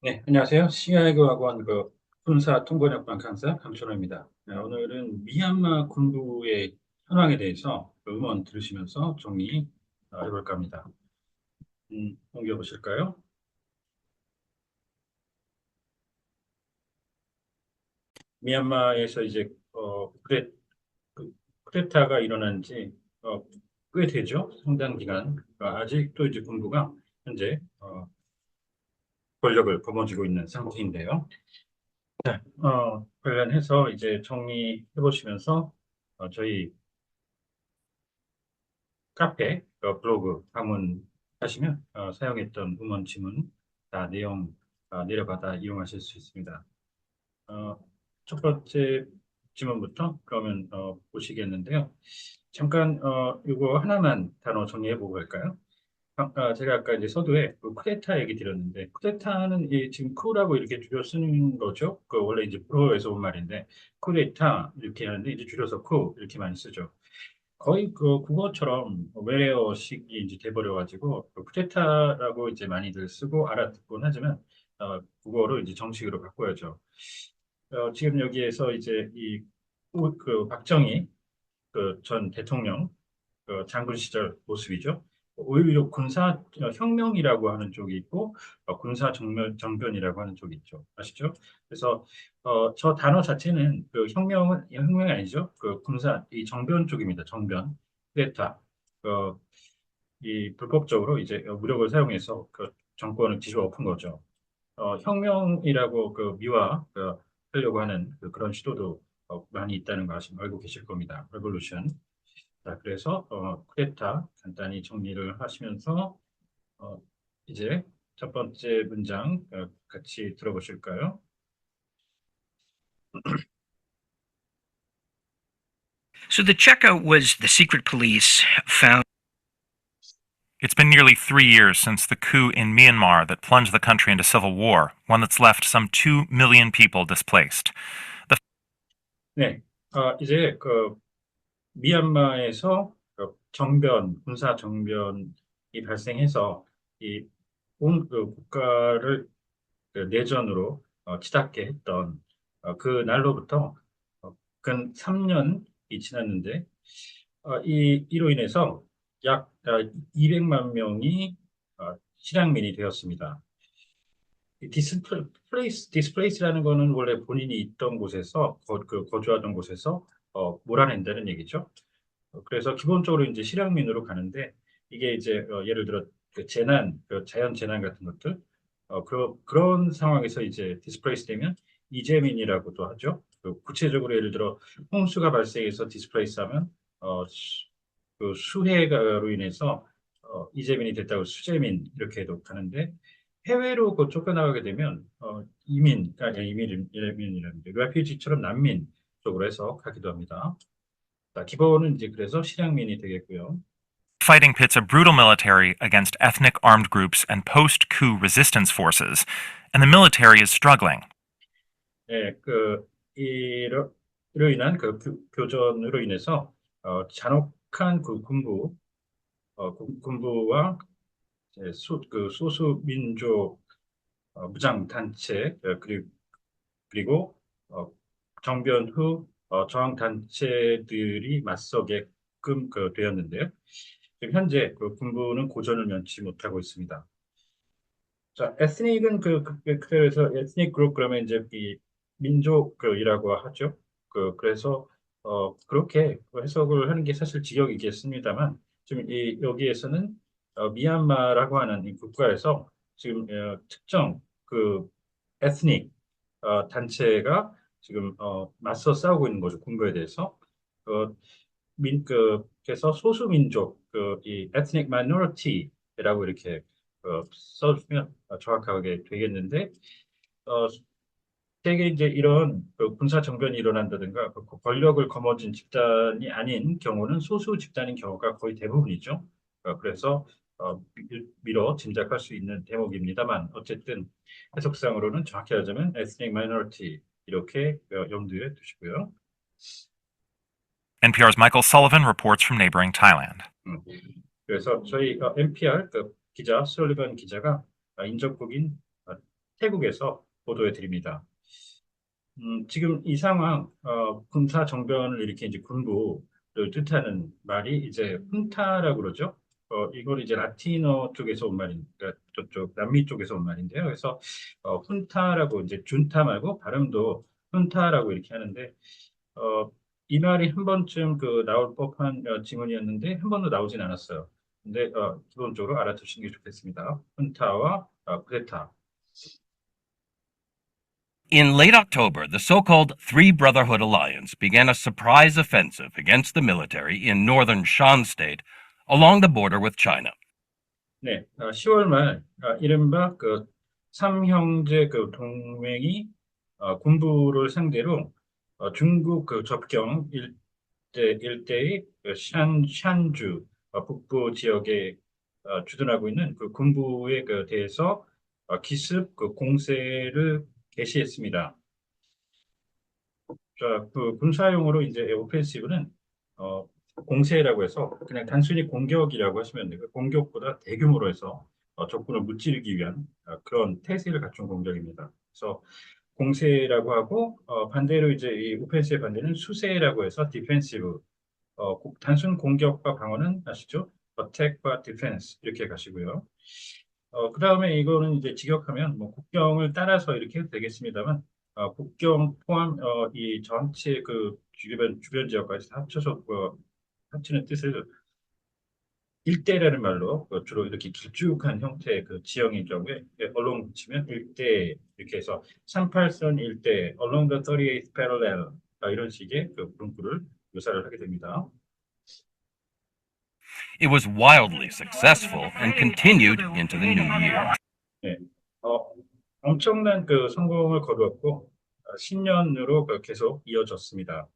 네, 안녕하세요. CI교학원 군사 통번역반 강사 강철호입니다. 네, 오늘은 미얀마 군부의 현황에 대해서 음원 들으시면서 정리 해볼까 합니다. 넘겨보실까요? 미얀마에서 이제 쿠데타가 일어난 지 꽤 되죠. 상당 기간. 아직도 이제 군부가 현재 권력을 거머쥐고 있는 상태인데요. 관련해서 이제 정리해 보시면서 저희 카페, 블로그 방문하시면 사용했던 음원 지문 다 내용 내려받아 이용하실 수 있습니다. 어, 첫 번째 지문부터 그러면 보시겠는데요. 잠깐 이거 하나만 단어 정리해 보고 갈까요? 제가 아까 이제 서두에 그 쿠데타 얘기 드렸는데 쿠데타는 지금 쿠라고 이렇게 줄여 쓰는 거죠. 그 원래 이제 프로에서 온 말인데 쿠데타 이렇게 하는데 이제 줄여서 쿠 이렇게 많이 쓰죠. 거의 그 국어처럼 외래어식이 이제 돼버려가지고 그 쿠데타라고 이제 많이들 쓰고 알아듣곤 하지만 국어로 이제 정식으로 바꿔야죠. 지금 여기에서 이제 그 박정희 그 전 대통령 그 장군 시절 모습이죠. 오히려 군사 혁명이라고 하는 쪽이 있고 군사 정변이라고 하는 쪽이 있죠. 아시죠? 그래서 저 단어 자체는 그 혁명이 아니죠. 그 군사 이 정변 쪽입니다. 정변, 쿠데타. 그, 이 불법적으로 이제 무력을 사용해서 그 정권을 뒤집어 엎은 거죠. 혁명이라고 그 미화 하려고 하는 그런 시도도 많이 있다는 거 알고 계실 겁니다. 레볼루션. 자, 그래서 쿠데타 간단히 정리를 하시면서 어, 이제 첫 번째 문장 같이 들어보실까요? So the checkout was the secret police found. It's been nearly 3 years since the coup in Myanmar that plunged the country into civil war, one that's left some 2 million people displaced. The 네, 이제 그 미얀마에서 그 군사 정변이 발생해서 이 온 그 국가를 그 내전으로 치닫게 했던 그 날로부터 근 3년이 지났는데 이로 인해서 약 200만 명이 실향민이 되었습니다. 디스플레이스라는 거는 원래 본인이 있던 곳에서 거주하던 곳에서 몰아낸다는 얘기죠. 그래서 기본적으로 이제 실향민으로 가는데 이게 이제 예를 들어 그 자연 재난 같은 것들 그런 상황에서 이제 디스플레이스 되면 이재민이라고도 하죠. 구체적으로 예를 들어 홍수가 발생해서 디스플레이스 하면 그 수해가로 인해서 이재민이 됐다고 수재민 이렇게도 가는데 해외로 쫓겨나가게 되면 이민이라는데 레퓨지처럼 난민 쪽으로 해서 가기도 합니다. 자, 기본은 이제 그래서 실향민이 되겠고요. fighting pits a brutal military against ethnic armed groups and post coup resistance forces, and the military is struggling. 예, 이로 인한 교전으로 인해서 잔혹한 그 군부와 이제 소수 민족 무장 단체 그리고 정변 후 저항 단체들이 맞서게끔 되었는데요. 지금 현재 그 군부는 고전을 면치 못하고 있습니다. 자, 에스닉은 그래서 에스닉 그룹 그러면 이제 이 민족이라고 하죠. 그래서 그렇게 해석을 하는 게 사실 직역이겠습니다만 지금 여기에서는 미얀마라고 하는 이 국가에서 지금 특정 그 에스닉 단체가 지금 맞서 싸우고 있는 거죠. 군부에 대해서. 어, 그래서 소수민족, 이 ethnic minority라고 이렇게 써주면 정확하게 되겠는데, 어, 세계 이제 이런 군사 정변이 일어난다든가 권력을 거머쥔 집단이 아닌 경우는 소수 집단인 경우가 거의 대부분이죠. 그래서 미뤄 짐작할 수 있는 대목입니다만 어쨌든 해석상으로는 정확히 하자면 ethnic minority 이렇게 염두에 두시고요. NPR's Michael Sullivan reports from neighboring Thailand. 음. 그래서 저희 NPR 기자 설리번 기자가 인접국인 태국에서 보도해 드립니다. 지금 이 상황, 군사 정변을 일으킨 이제 군부를 뜻하는 말이 이제 훈타라고 그러죠. 이걸 이제 라틴어 쪽에서 온 말인, 그러니까 저쪽 남미 쪽에서 온 말인데요. 그래서 훈타라고 이제 준타 말고 발음도 훈타라고 이렇게 하는데, 어, 이 말이 한 번쯤 그 나올 법한 지문이었는데 한 번도 나오진 않았어요. 근데 기본적으로 알아두시는 게 좋겠습니다. 훈타와 쿠데타. In late October, the so-called Three Brotherhood Alliance began a surprise offensive against the military in northern Shan State along the border with China. 네, 10월 말 이른바 그 삼형제 그 동맹이 군부를 상대로 중국 그 접경 일대의 그 샨주 북부 지역에 주둔하고 있는 그 군부에 그 대해서 기습 그 공세를 개시했습니다. 자, 그 군사용어로 이제 오펜시브는 공세라고 해서 그냥 단순히 공격이라고 하시면 돼요. 공격보다 대규모로 해서 적군을 무찌르기 위한 그런 태세를 갖춘 공격입니다. 그래서 공세라고 하고 반대로 이제 이 오펜시의 반대는 수세라고 해서 디펜시브. 단순 공격과 방어는 아시죠? 어택과 디펜스 이렇게 가시고요. 그 다음에 이거는 이제 직역하면 뭐 국경을 따라서 이렇게 해도 되겠습니다만 국경 포함 이 전체 그 주변 지역까지 다 합쳐서 합치는 뜻을 일대라는 말로 주로 이렇게 길쭉한 형태의 그 지형인 경우에 along 붙이면 일대 이렇게 해서 38선 일대 along the 38th parallel 이런 식의 그 문구를 묘사를 하게 됩니다. It was wildly successful and continued into the new year. 네, 엄청난 그 성공을 거두었고 신년으로 계속 이어졌습니다.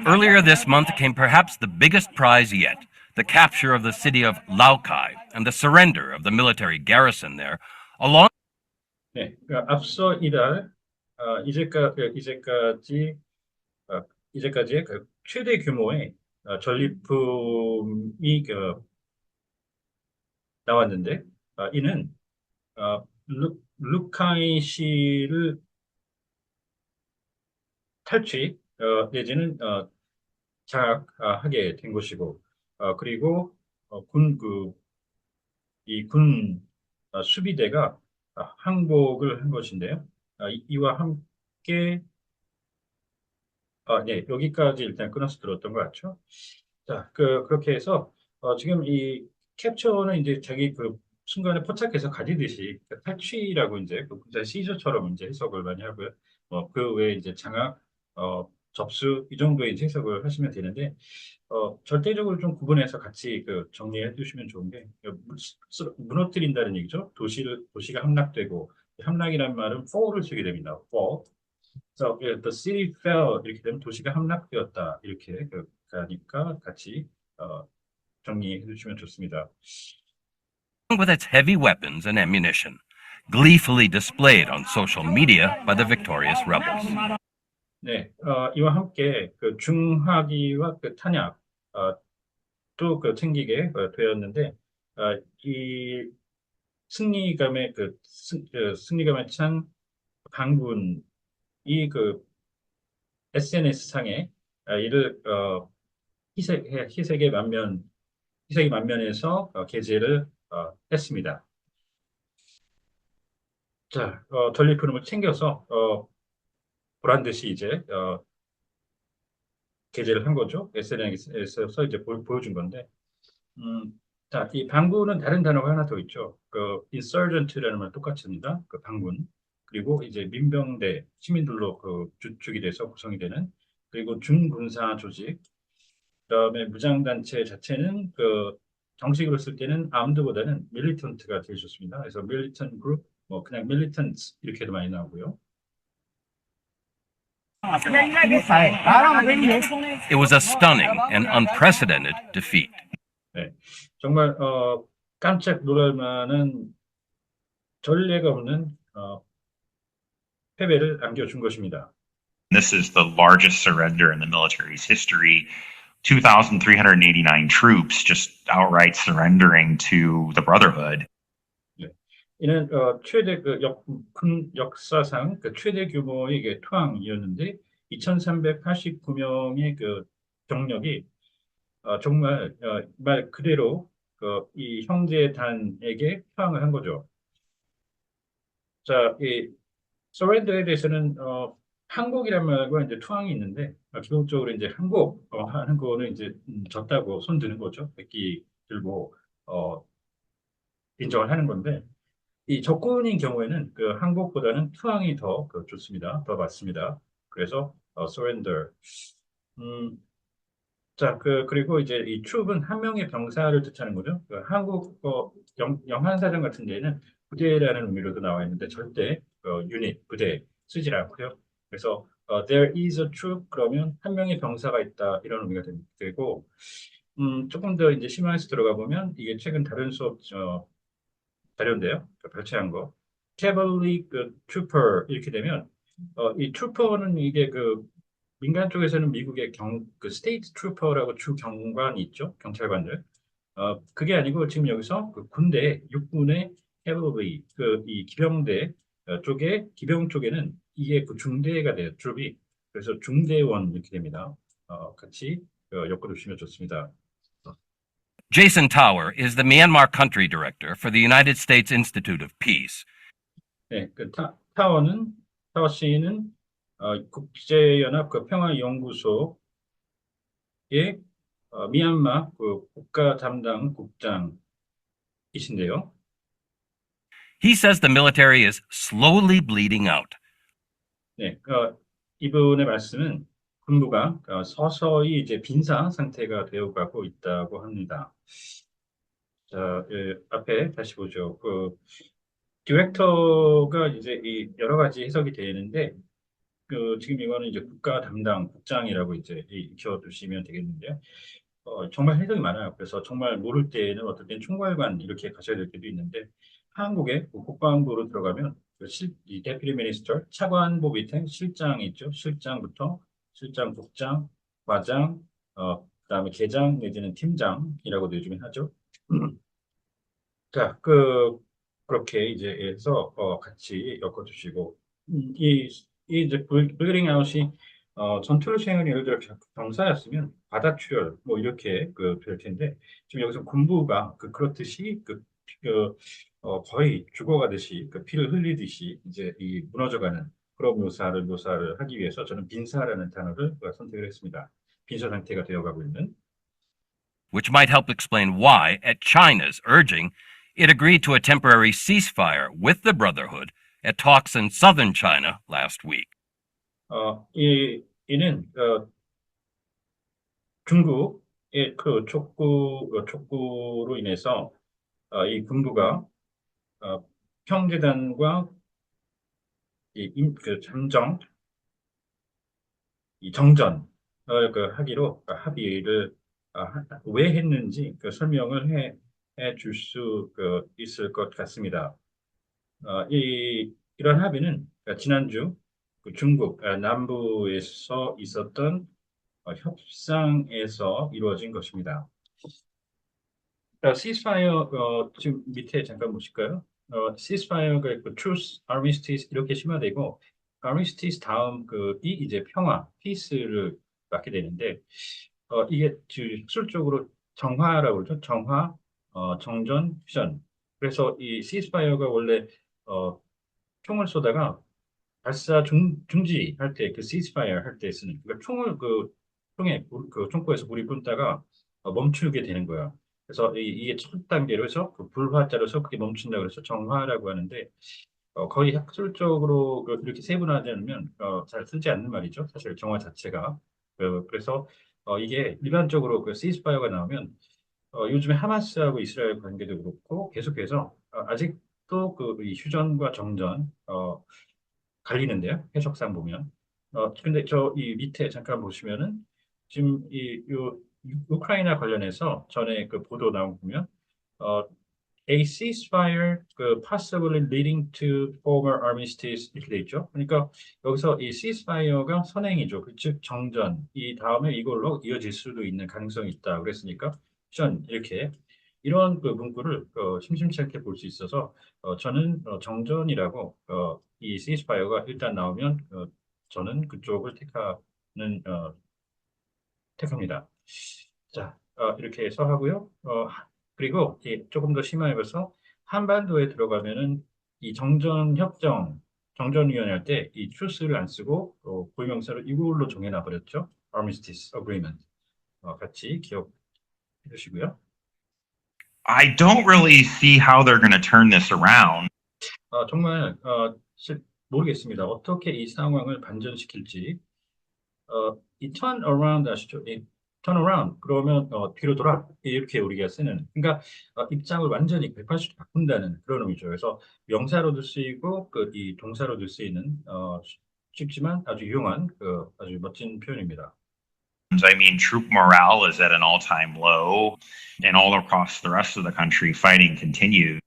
Earlier this month came perhaps the biggest prize yet, the capture of the city of Laokai and the surrender of the military garrison there, along 네, 앞서 이달 이제까지의 그 최대 규모의 전리품이 나왔는데 이는 루카이시를 탈취 내지는 장악하게 된 것이고 그리고 군 수비대가 항복을 한 것인데요. 이와 함께 네, 여기까지 일단 끊어서 들었던 것 같죠? 자, 그렇게 해서 지금 이 캡처는 이제 자기 그 순간에 포착해서 가지듯이 탈취라고 이제 그 군사 시저처럼 이제 해석을 많이 하고요. 그 외에 이제 장악, 접수 이 정도의 이제 해석을 하시면 되는데 절대적으로 좀 구분해서 같이 그 정리해 두시면 좋은 게 무너뜨린다는 얘기죠. 도시가 함락되고 함락이라는 말은 fall을 쓰게 됩니다. fall. 그래서 the city fell 이렇게 되면 도시가 함락되었다 이렇게 가니까 같이 정리해 주시면 좋습니다. with its heavy weapons and ammunition, gleefully displayed on social media by the victorious rebels. 네, 이와 함께 그 중화기와 그 탄약 또 챙기게 되었는데 이 승리감에 승리감에 찬 반군이 그 SNS 상에 이를 희색의 만면에서 게재를 했습니다. 자, 전리품을 챙겨서 보란 듯이 이제 게재를 한 거죠. SNS에서 이제 보여준 건데, 자, 이 반군은 다른 단어가 하나 더 있죠. 그 insurgent라는 말 똑같습니다. 그 반군. 그리고 이제 민병대 시민들로 그 주축이 돼서 구성이 되는 그리고 준군사 조직. 그다음에 무장단체 자체는 그 정식으로 쓸 때는 armed보다는 militant가 제일 좋습니다. 그래서 militant group, 뭐 그냥 militants 이렇게도 많이 나오고요. It was a stunning and unprecedented defeat. 네, 정말 깜짝 놀랄 만한 전례가 없는 패배를 안겨준 것입니다. This is the largest surrender in the military's history. 2,389 troops just outright surrendering to the Brotherhood. 네. 이는 최대 큰 역사상 그 최대 규모의 이게 투항이었는데 2,389명의 그 병력이 정말 말 그대로 이 형제단에게 투항을 한 거죠. 자, 이 서렌더에 대해서는 항복이란 말과 이제 투항이 있는데 기본적으로 이제 항복 하는 거는 이제 졌다고 손 드는 거죠. 백기 들고 인정을 하는 건데 이 적군인 경우에는 그 항복보다는 투항이 더 좋습니다. 더 맞습니다. 그래서 surrender. 음, 자, 그리고 이제 이 troop은 한 명의 병사를 뜻하는 거죠. 그 한국 영한사전 같은 데는 부대라는 의미로도 나와 있는데 절대 유닛 부대 쓰질 않고요. 그래서 there is a troop 그러면 한 명의 병사가 있다 이런 의미가 되고 조금 더 이제 심화해서 들어가 보면 이게 최근 다른 수업 자료인데요. 발췌한 거. cavalry trooper 이렇게 되면 이 trooper는 이게 민간 쪽에서는 미국의 그 스테이트 트루퍼라고 주 경관이 있죠. 경찰관들. 그게 아니고 지금 여기서 그 군대, 육군의 cavalry, 이 기병대 쪽에, 기병 쪽에는 이게 그 중대가 돼요. 트룹이. 그래서 중대원 이렇게 됩니다. 같이 엮어두시면 좋습니다. Jason Tower is the Myanmar country director for the United States Institute of Peace. 네, 타워 씨는 국제연합 평화연구소의 미얀마 국가 담당 국장이신데요. He says the military is slowly bleeding out. 네, 이분의 말씀은 군부가 서서히 이제 빈사 상태가 되어가고 있다고 합니다. 자, 앞에 다시 보죠. 디렉터가 이제 이 여러 가지 해석이 되는데 지금 이거는 이제 국가 담당 국장이라고 이제 익혀두시면 되겠는데요. 정말 해석이 많아요. 그래서 정말 모를 때는 어떨 땐 총괄관 이렇게 가셔야 될 때도 있는데 한국의 국방부로 들어가면 이 데피티 미니스터 차관보 밑에 실장이 있죠. 실장부터 실장, 국장, 과장, 그다음에 계장 내지는 팀장이라고도 요즘에 하죠. 자, 그렇게 이제 해서 같이 엮어주시고 이 이제 블리딩 아웃이 전투를 수행하는 예를 들어 병사였으면 바다출혈 뭐 이렇게 될 텐데 지금 여기서 군부가 그렇듯이 거의 죽어가듯이 피를 흘리듯이 이제 이 무너져가는 그런 묘사를 하기 위해서 저는 빈사라는 단어를 선택을 했습니다. 빈사 상태가 되어가고 있는. Which might help explain why, at China's urging, it agreed to a temporary ceasefire with the Brotherhood at talks in southern China last week. 이는 중국의 촉구로 인해서 이 군부가 평재단과 잠정, 이 정전을 하기로 합의를 왜 했는지 설명을 해 줄 수 있을 것 같습니다. 이런 합의는 지난주 중국 남부에서 있었던 협상에서 이루어진 것입니다. 시스파이어 지금 밑에 잠깐 보실까요? 시스파이어가 있고 truce, armistice 이렇게 심화되고 armistice 다음 이 이제 평화, peace를 맡게 되는데 이게 학술적으로 정화라고 그러죠. 정화, 정전, 휴전. 그래서 이 시스파이어가 원래 총을 쏘다가 발사 중지할 때 시스파이어 할 때 쓰는 그러니까 총을 총에 총구에서 물이 뿜다가 멈추게 되는 거야. 그래서 이게 첫 단계로 해서 불화자로 서 그게 멈춘다 그래서 정화라고 하는데 거의 학술적으로 이렇게 세분화하지 않으면 잘 쓰지 않는 말이죠. 사실 정화 자체가 그래서 이게 일반적으로 시스파이어가 나오면 요즘에 하마스하고 이스라엘 관계도 그렇고 계속해서 아직도 이 휴전과 정전 갈리는데요. 해석상 보면. 근데 이 밑에 잠깐 보시면은 지금 우크라이나 관련해서 전에 보도 나온 거 보면 a ceasefire possibly leading to former armistice 이렇게 돼 있죠. 그러니까 여기서 이 ceasefire가 선행이죠. 즉 정전. 이 다음에 이걸로 이어질 수도 있는 가능성이 있다. 그랬으니까 전 이렇게 이런 문구를 심심치 않게 볼 수 있어서 저는 정전이라고 이 ceasefire가 일단 나오면 저는 그쪽을 택합니다. 자, 이렇게 해서 하고요. 그리고 조금 더 심화해봐서 한반도에 들어가면은 이 정전위원회 할 때 이 truce를 안 쓰고 고유명사를 이걸로 정해놔 버렸죠. Armistice Agreement. 같이 기억해 주시고요. I don't really see how they're going to turn this around. 정말 모르겠습니다. 어떻게 이 상황을 반전시킬지. 이 turn around 아시죠? 이 turn around 그러면 뒤로 돌아 이렇게 우리가 쓰는 그러니까 입장을 완전히 180도 바꾼다는 그런 의미죠. 그래서 명사로도 쓰이고 이 동사로도 쓰이는 쉽지만 아주 유용한 아주 멋진 표현입니다. I mean, troop morale is at an all-time low, and all across the rest of the country, fighting continues.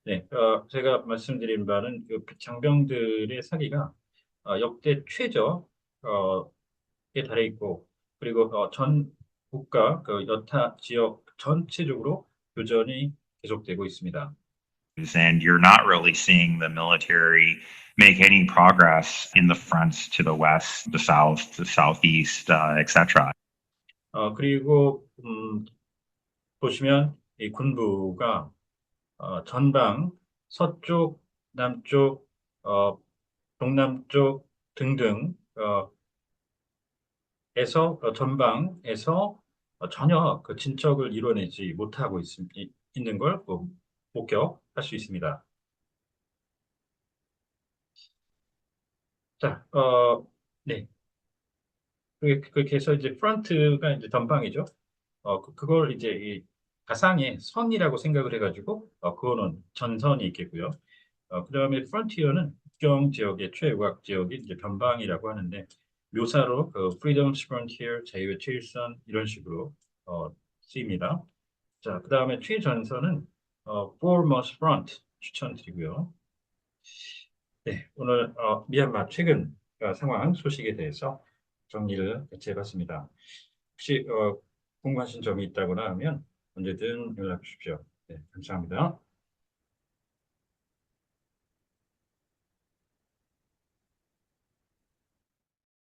네, 제가 말씀드린 바는 장병들의 사기가 역대 최저에 달해 있고 그리고 전 국가 여타 지역 전체적으로 교전이 계속되고 있습니다. And you're not really seeing the military make any progress in the fronts to the west, the south, the southeast, etc. 그리고 보시면 이 군부가 전방, 서쪽, 남쪽, 동남쪽 등등 전방에서 전혀 진척을 이뤄내지 못하고 있는 걸 목격할 수 있습니다. 자, 네. 그렇게 해서 이제 프런트가 이제 전방이죠. 그걸 이제 이 가상의 선이라고 생각을 해가지고 그거는 전선이 있겠고요. 그다음에 프론티어는 국경 지역의 최외곽 지역이 이제 변방이라고 하는데 묘사로 freedom's frontier, 자유의 최일선 이런 식으로 쓰입니다. 자, 그다음에 최전선은 foremost front 추천드리고요. 네, 오늘 미얀마 최근 상황 소식에 대해서 정리를 같이 해봤습니다. 혹시 궁금하신 점이 있다거나 하면 언제든 연락 주십시오. 네, 감사합니다.